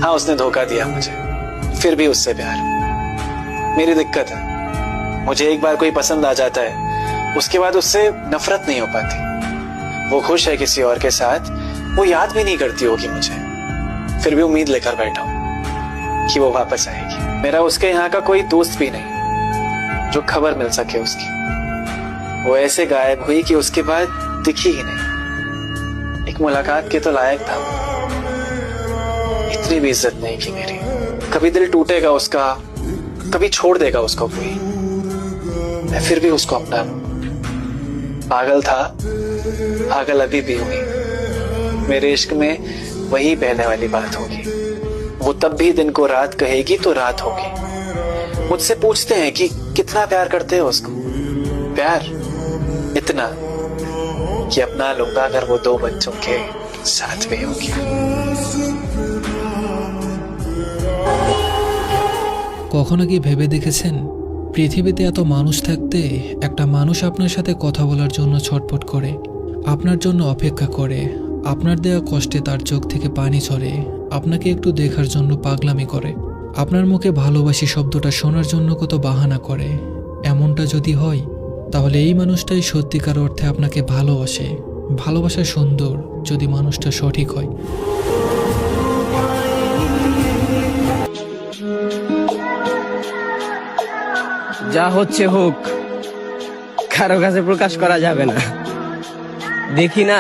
हाँ, उसने धोखा दिया मुझे, फिर भी उससे प्यार। मेरी दिक्कत है, मुझे एक बार कोई पसंद आ जाता है, उसके बाद उससे नफरत नहीं हो पाती। वो खुश है किसी और के साथ, वो याद भी नहीं करती होगी मुझे, फिर भी उम्मीद लेकर बैठा हूं कि वो वापस आएगी। मेरा उसके यहाँ का कोई दोस्त भी नहीं जो खबर मिल सके उसकी। वो ऐसे गायब हुई कि उसके बाद दिखी ही नहीं। एक मुलाकात के तो लायक था, इतनी भी इज्जत नहीं की मेरी। कभी दिल टूटेगा उसका, कभी छोड़ देगा उसको कोई, मैं फिर भी उसको अपना लूं। पागल था, पागल अभी भी हुई। मेरे इश्क में वही पहले वाली बात होगी। वो तब भी दिन को रात कहेगी तो रात होगी। मुझसे पूछते हैं कि कितना प्यार करते हो उसको। प्यार इतना कि अपना लूंगा अगर वो 2 बच्चों के साथ में होगी। কখনো কি ভেবে দেখেছেন পৃথিবীতে এত মানুষ থাকতে একটা মানুষ আপনার সাথে কথা বলার জন্য ছটফট করে, আপনার জন্য অপেক্ষা করে, আপনার দেওয়া কষ্টে তার চোখ থেকে পানি ঝরে, আপনাকে একটু দেখার জন্য পাগলামি করে, আপনার মুখে ভালোবাসি শব্দটা শোনার জন্য কত বাহানা করে। এমনটা যদি হয় তাহলে এই মানুষটাই সত্যিকার অর্থে আপনাকে ভালোবাসে। ভালোবাসা সুন্দর যদি মানুষটা সঠিক হয়। যা হচ্ছে হোক, কারো কাছে প্রকাশ করা যাবে না। দেখি না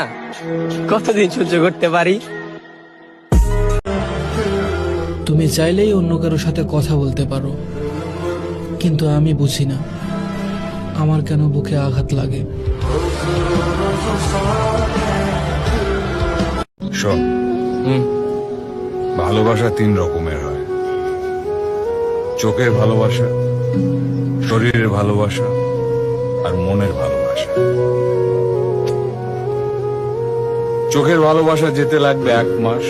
কতদিন সহ্য করতে পারি। তুমি চাইলেই অন্য কারোর সাথে কথা বলতে পারো, কিন্তু আমি বুঝি না আমার কেন বুকে আঘাত লাগে। শোন, ভালোবাসা 3 রকমের হয়। চোখের ভালোবাসা, শরীরের ভালোবাসা আর মনের ভালোবাসা। চোখের ভালোবাসা যেতে লাগবে 1 মাস,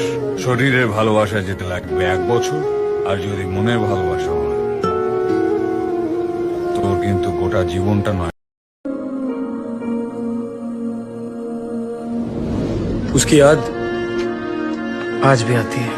শরীরের ভালোবাসা যেতে লাগবে 1 বছর, আর যদি মনের ভালোবাসা হয় তোর কিন্তু গোটা জীবনটা নয়। उसकी याद आज भी आती है।